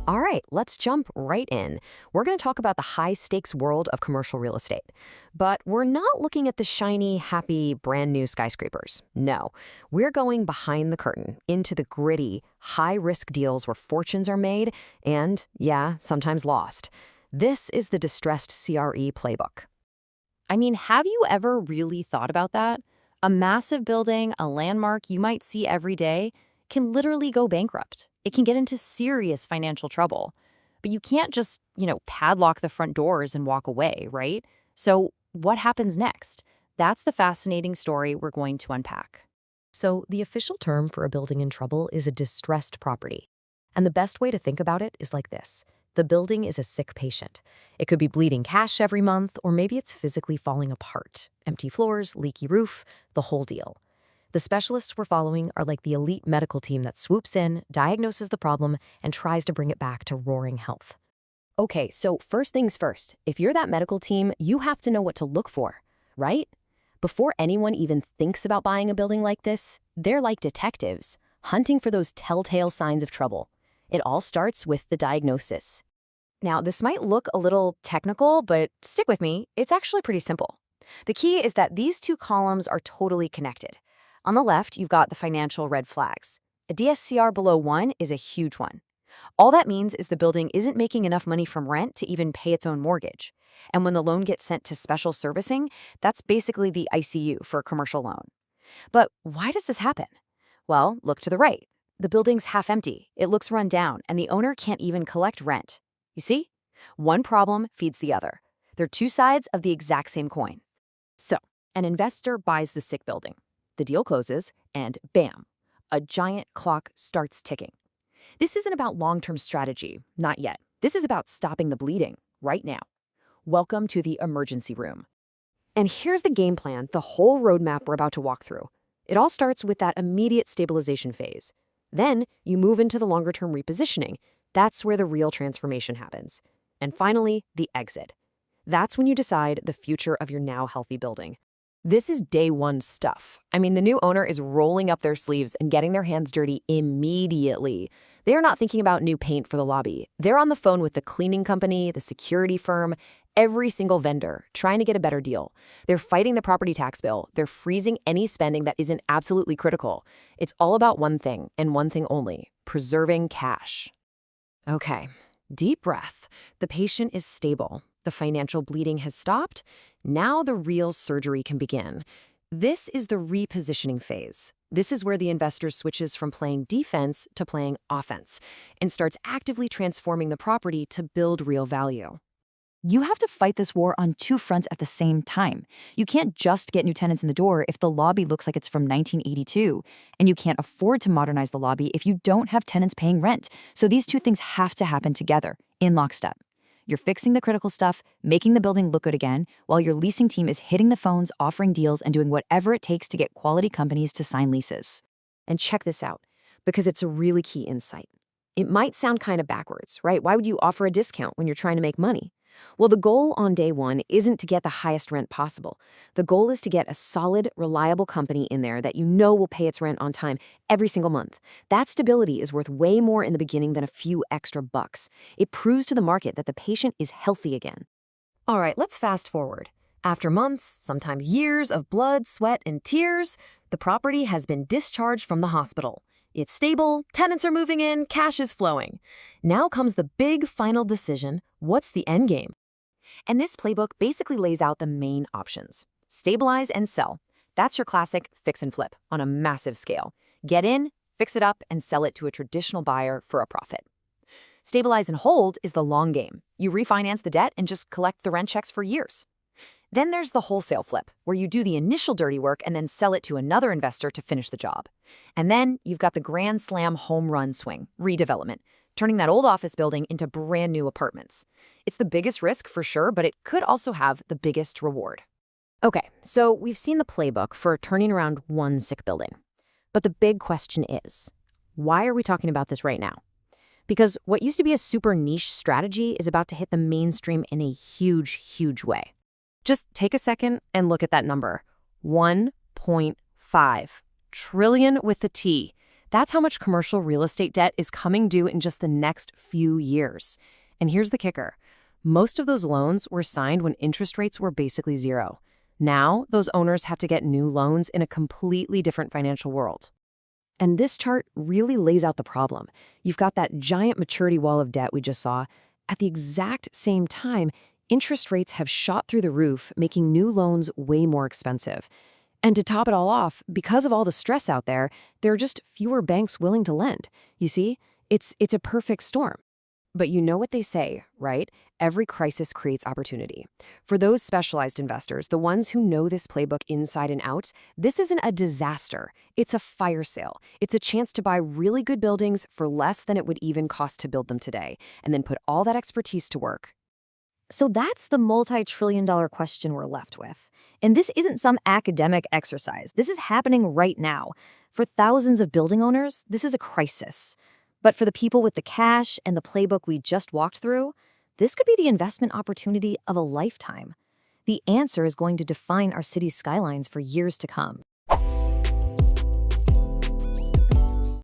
All right, let's jump right in. We're going to talk about the high-stakes world of commercial real estate. But we're not looking at the shiny, happy, brand-new skyscrapers. No, we're going behind the curtain into the gritty, high-risk deals where fortunes are made and, yeah, sometimes lost. This is the distressed CRE playbook. I mean, have you ever really thought about that? A massive building, a landmark you might see every day, can literally go bankrupt. It can get into serious financial trouble. But you can't just, padlock the front doors and walk away, right? So what happens next? That's the fascinating story we're going to unpack. So, the official term for a building in trouble is a distressed property. And the best way to think about it is like this. The building is a sick patient. It could be bleeding cash every month, or maybe it's physically falling apart. Empty floors, leaky roof, the whole deal. The specialists we're following are like the elite medical team that swoops in, diagnoses the problem, and tries to bring it back to roaring health. Okay, so first things first. If you're that medical team, you have to know what to look for, right? Before anyone even thinks about buying a building like this, they're like detectives, hunting for those telltale signs of trouble. It all starts with the diagnosis. Now, this might look a little technical, but stick with me, it's actually pretty simple. The key is that these two columns are totally connected. On the left, you've got the financial red flags. A DSCR below 1 is a huge one. All that means is the building isn't making enough money from rent to even pay its own mortgage. And when the loan gets sent to special servicing, that's basically the ICU for a commercial loan. But why does this happen? Well, look to the right. The building's half empty, it looks run down, and the owner can't even collect rent. You see? One problem feeds the other. They're two sides of the exact same coin. So, an investor buys the sick building. The deal closes, and bam, a giant clock starts ticking. This isn't about long-term strategy, not yet. This is about stopping the bleeding, right now. Welcome to the emergency room. And here's the game plan, the whole roadmap we're about to walk through. It all starts with that immediate stabilization phase. Then you move into the longer-term repositioning. That's where the real transformation happens. And finally, the exit. That's when you decide the future of your now healthy building. This is day one stuff. I mean, the new owner is rolling up their sleeves and getting their hands dirty immediately. They're not thinking about new paint for the lobby. They're on the phone with the cleaning company, the security firm, every single vendor, trying to get a better deal. They're fighting the property tax bill. They're freezing any spending that isn't absolutely critical. It's all about one thing, and one thing only: preserving cash. Okay, deep breath. The patient is stable. The financial bleeding has stopped. Now the real surgery can begin. This is the repositioning phase. This is where the investor switches from playing defense to playing offense and starts actively transforming the property to build real value. You have to fight this war on two fronts at the same time. You can't just get new tenants in the door if the lobby looks like it's from 1982, and you can't afford to modernize the lobby if you don't have tenants paying rent. So these two things have to happen together, in lockstep. You're fixing the critical stuff, making the building look good again, while your leasing team is hitting the phones, offering deals, and doing whatever it takes to get quality companies to sign leases. And check this out, because it's a really key insight. It might sound kind of backwards, right? Why would you offer a discount when you're trying to make money? Well, the goal on day one isn't to get the highest rent possible. The goal is to get a solid, reliable company in there that you know will pay its rent on time every single month. That stability is worth way more in the beginning than a few extra bucks. It proves to the market that the patient is healthy again. All right, let's fast forward. After months, sometimes years of blood, sweat, and tears, the property has been discharged from the hospital. It's stable, tenants are moving in, cash is flowing. Now comes the big final decision: what's the end game? And this playbook basically lays out the main options. Stabilize and sell. That's your classic fix and flip on a massive scale. Get in, fix it up, and sell it to a traditional buyer for a profit. Stabilize and hold is the long game. You refinance the debt and just collect the rent checks for years. Then there's the wholesale flip, where you do the initial dirty work and then sell it to another investor to finish the job. And then you've got the grand slam home run swing, redevelopment, turning that old office building into brand new apartments. It's the biggest risk for sure, but it could also have the biggest reward. Okay, so we've seen the playbook for turning around one sick building. But the big question is, why are we talking about this right now? Because what used to be a super niche strategy is about to hit the mainstream in a huge, huge way. Just take a second and look at that number. 1.5 trillion with the T. That's how much commercial real estate debt is coming due in just the next few years. And here's the kicker. Most of those loans were signed when interest rates were basically zero. Now, those owners have to get new loans in a completely different financial world. And this chart really lays out the problem. You've got that giant maturity wall of debt we just saw. At the exact same time, interest rates have shot through the roof, making new loans way more expensive. And to top it all off, because of all the stress out there are just fewer banks willing to lend. You see, it's a perfect storm. But you know what they say, right? Every crisis creates opportunity. For those specialized investors, the ones who know this playbook inside and out, this isn't a disaster. It's a fire sale. It's a chance to buy really good buildings for less than it would even cost to build them today, and then put all that expertise to work. So that's the multi-trillion-dollar question we're left with. And this isn't some academic exercise. This is happening right now. For thousands of building owners, this is a crisis. But for the people with the cash and the playbook we just walked through, this could be the investment opportunity of a lifetime. The answer is going to define our city's skylines for years to come.